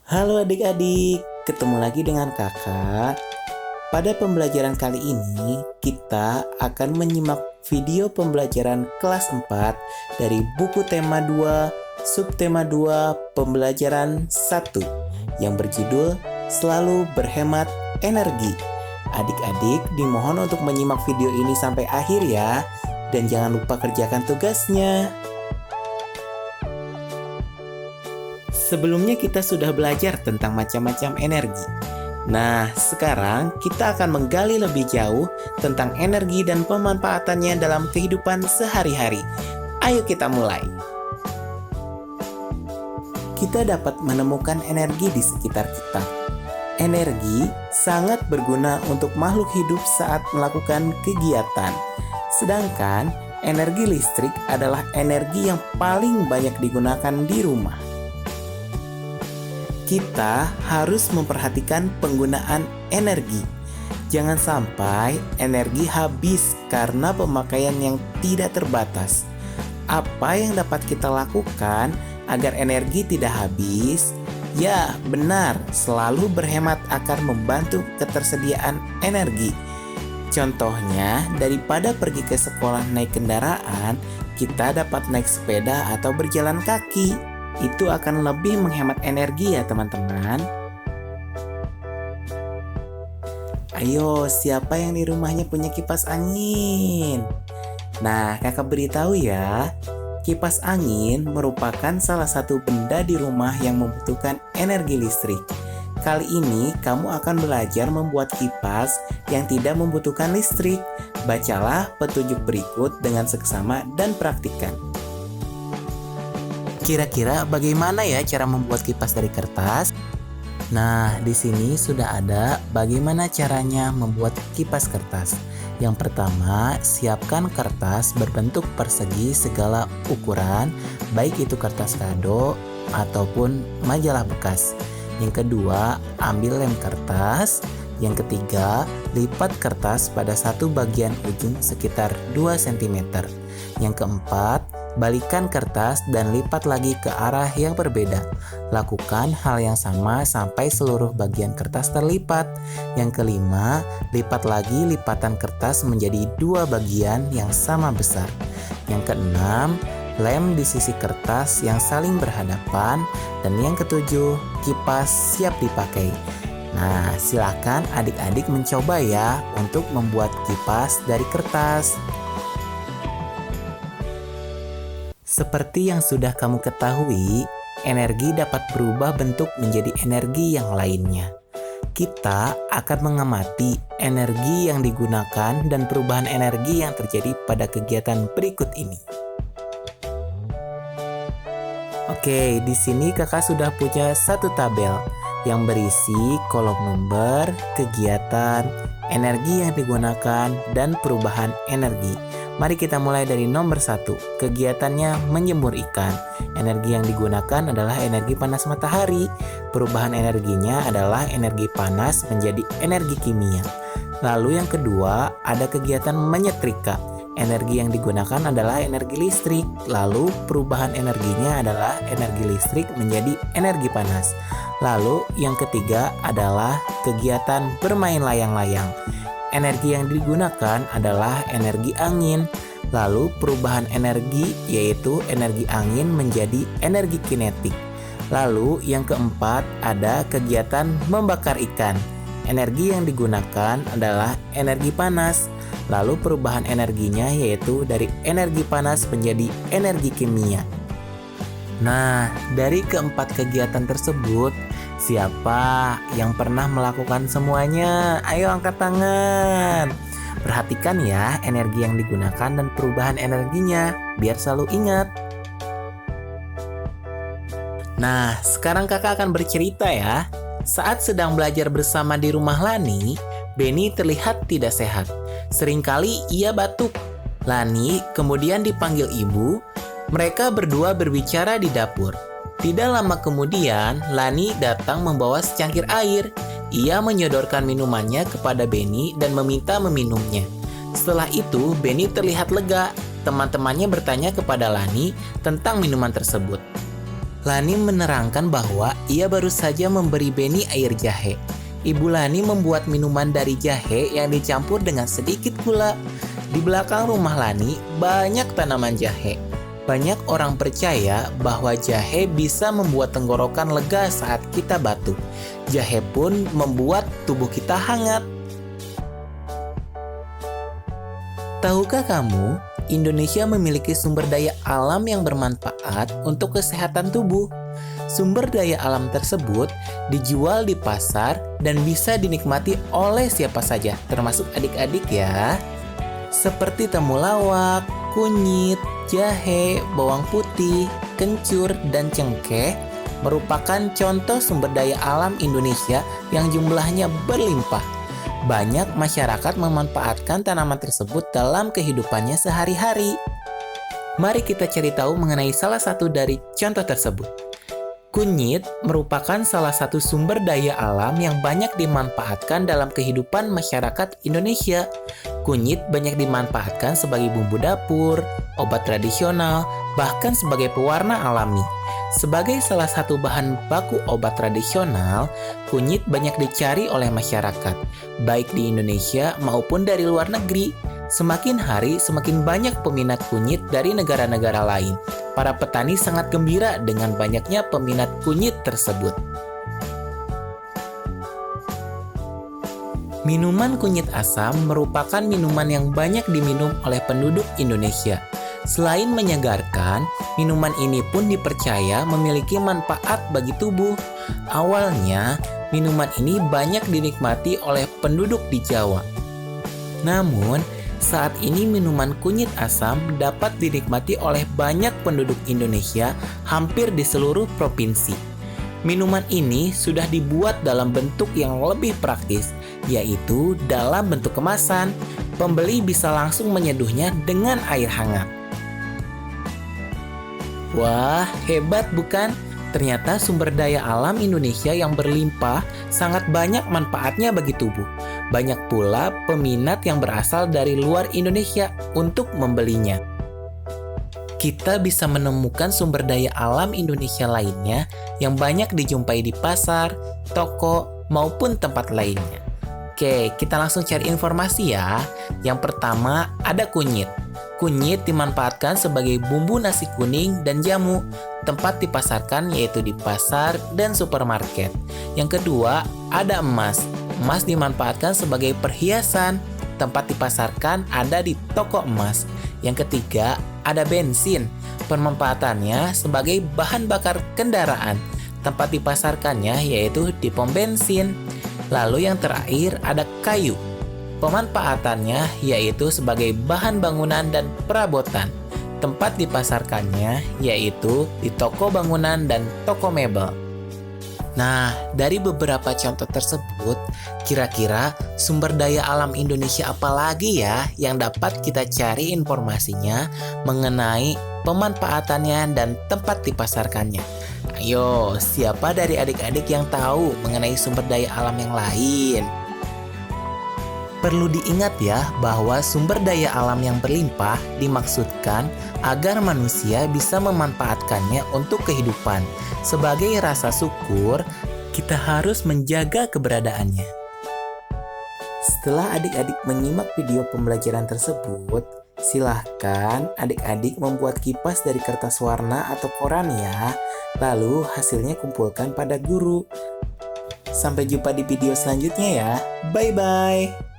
Halo adik-adik, ketemu lagi dengan kakak. Pada pembelajaran kali ini, kita akan menyimak video pembelajaran kelas 4 dari buku tema 2, subtema 2, pembelajaran 1 yang berjudul Selalu Berhemat Energi. Adik-adik dimohon untuk menyimak video ini sampai akhir ya, dan jangan lupa kerjakan tugasnya. Sebelumnya kita sudah belajar tentang macam-macam energi. Nah, sekarang kita akan menggali lebih jauh tentang energi dan pemanfaatannya dalam kehidupan sehari-hari. Ayo kita mulai. Kita dapat menemukan energi di sekitar kita. Energi sangat berguna untuk makhluk hidup saat melakukan kegiatan. Sedangkan energi listrik adalah energi yang paling banyak digunakan di rumah. Kita harus memperhatikan penggunaan energi. Jangan sampai energi habis karena pemakaian yang tidak terbatas. Apa yang dapat kita lakukan agar energi tidak habis? Ya, benar, selalu berhemat akan membantu ketersediaan energi. Contohnya, daripada pergi ke sekolah naik kendaraan, kita dapat naik sepeda atau berjalan kaki. Itu akan lebih menghemat energi ya teman-teman. Ayo, siapa yang di rumahnya punya kipas angin? Nah, kakak beritahu ya, kipas angin merupakan salah satu benda di rumah yang membutuhkan energi listrik. Kali ini kamu akan belajar membuat kipas yang tidak membutuhkan listrik. Bacalah petunjuk berikut dengan seksama dan praktikkan. Kira-kira bagaimana ya cara membuat kipas dari kertas? Nah, di sini sudah ada bagaimana caranya membuat kipas kertas. Yang pertama, siapkan kertas berbentuk persegi segala ukuran, baik itu kertas kado ataupun majalah bekas. Yang kedua, ambil lem kertas. Yang ketiga, lipat kertas pada satu bagian ujung sekitar 2 cm. Yang keempat, balikan kertas dan lipat lagi ke arah yang berbeda. Lakukan hal yang sama sampai seluruh bagian kertas terlipat. Yang kelima, lipat lagi lipatan kertas menjadi 2 bagian yang sama besar. Yang keenam, lem di sisi kertas yang saling berhadapan. Dan yang ketujuh, kipas siap dipakai. Nah, silakan adik-adik mencoba ya untuk membuat kipas dari kertas. Seperti yang sudah kamu ketahui, energi dapat berubah bentuk menjadi energi yang lainnya. Kita akan mengamati energi yang digunakan dan perubahan energi yang terjadi pada kegiatan berikut ini. Oke, di sini kakak sudah punya satu tabel yang berisi kolom nomor, kegiatan, energi yang digunakan, dan perubahan energi. Mari kita mulai dari nomor 1, kegiatannya menjemur ikan. Energi yang digunakan adalah energi panas matahari. Perubahan energinya adalah energi panas menjadi energi kimia. Lalu yang kedua, ada kegiatan menyetrika. Energi yang digunakan adalah energi listrik. Lalu perubahan energinya adalah energi listrik menjadi energi panas. Lalu yang ketiga adalah kegiatan bermain layang-layang. Energi yang digunakan adalah energi angin. Lalu perubahan energi yaitu energi angin menjadi energi kinetik. Lalu yang keempat ada kegiatan membakar ikan. Energi yang digunakan adalah energi panas. Lalu perubahan energinya yaitu dari energi panas menjadi energi kimia. Nah, dari keempat kegiatan tersebut, siapa yang pernah melakukan semuanya? Ayo angkat tangan. Perhatikan ya energi yang digunakan dan perubahan energinya, biar selalu ingat. Nah, sekarang kakak akan bercerita ya. Saat sedang belajar bersama di rumah Lani, Benny terlihat tidak sehat. Seringkali ia batuk. Lani kemudian dipanggil ibu. Mereka berdua berbicara di dapur. Tidak lama kemudian, Lani datang membawa secangkir air. Ia menyodorkan minumannya kepada Benny dan meminta meminumnya. Setelah itu, Benny terlihat lega. Teman-temannya bertanya kepada Lani tentang minuman tersebut. Lani menerangkan bahwa ia baru saja memberi Benny air jahe. Ibu Lani membuat minuman dari jahe yang dicampur dengan sedikit gula. Di belakang rumah Lani banyak tanaman jahe. Banyak orang percaya bahwa jahe bisa membuat tenggorokan lega saat kita batuk. Jahe pun membuat tubuh kita hangat. Tahukah kamu, Indonesia memiliki sumber daya alam yang bermanfaat untuk kesehatan tubuh. Sumber daya alam tersebut dijual di pasar dan bisa dinikmati oleh siapa saja, termasuk adik-adik ya. Seperti temulawak, kunyit, jahe, bawang putih, kencur, dan cengkeh merupakan contoh sumber daya alam Indonesia yang jumlahnya berlimpah. Banyak masyarakat memanfaatkan tanaman tersebut dalam kehidupannya sehari-hari. Mari kita cari tahu mengenai salah satu dari contoh tersebut. Kunyit merupakan salah satu sumber daya alam yang banyak dimanfaatkan dalam kehidupan masyarakat Indonesia. Kunyit banyak dimanfaatkan sebagai bumbu dapur, obat tradisional, bahkan sebagai pewarna alami. Sebagai salah satu bahan baku obat tradisional, kunyit banyak dicari oleh masyarakat, baik di Indonesia maupun dari luar negeri. Semakin hari, semakin banyak peminat kunyit dari negara-negara lain. Para petani sangat gembira dengan banyaknya peminat kunyit tersebut. Minuman kunyit asam merupakan minuman yang banyak diminum oleh penduduk Indonesia. Selain menyegarkan, minuman ini pun dipercaya memiliki manfaat bagi tubuh. Awalnya, minuman ini banyak dinikmati oleh penduduk di Jawa. Namun, saat ini minuman kunyit asam dapat dinikmati oleh banyak penduduk Indonesia hampir di seluruh provinsi. Minuman ini sudah dibuat dalam bentuk yang lebih praktis, yaitu dalam bentuk kemasan. Pembeli bisa langsung menyeduhnya dengan air hangat. Wah, hebat bukan? Ternyata sumber daya alam Indonesia yang berlimpah sangat banyak manfaatnya bagi tubuh. Banyak pula peminat yang berasal dari luar Indonesia untuk membelinya. Kita bisa menemukan sumber daya alam Indonesia lainnya yang banyak dijumpai di pasar, toko, maupun tempat lainnya. Oke, kita langsung cari informasi ya. Yang pertama, ada kunyit. Kunyit dimanfaatkan sebagai bumbu nasi kuning dan jamu. Tempat dipasarkan yaitu di pasar dan supermarket. Yang kedua, ada emas. Emas dimanfaatkan sebagai perhiasan. Tempat dipasarkan ada di toko emas. Yang ketiga, ada bensin. Pemanfaatannya sebagai bahan bakar kendaraan. Tempat dipasarkannya yaitu di pom bensin. Lalu yang terakhir ada kayu. Pemanfaatannya yaitu sebagai bahan bangunan dan perabotan. Tempat dipasarkannya yaitu di toko bangunan dan toko mebel. Nah, dari beberapa contoh tersebut, kira-kira sumber daya alam Indonesia apa lagi ya yang dapat kita cari informasinya mengenai pemanfaatannya dan tempat dipasarkannya? Ayo, siapa dari adik-adik yang tahu mengenai sumber daya alam yang lain? Perlu diingat ya bahwa sumber daya alam yang berlimpah dimaksudkan agar manusia bisa memanfaatkannya untuk kehidupan. Sebagai rasa syukur, kita harus menjaga keberadaannya. Setelah adik-adik menyimak video pembelajaran tersebut, silahkan adik-adik membuat kipas dari kertas warna atau koran ya. Lalu hasilnya kumpulkan pada guru. Sampai jumpa di video selanjutnya ya. Bye-bye.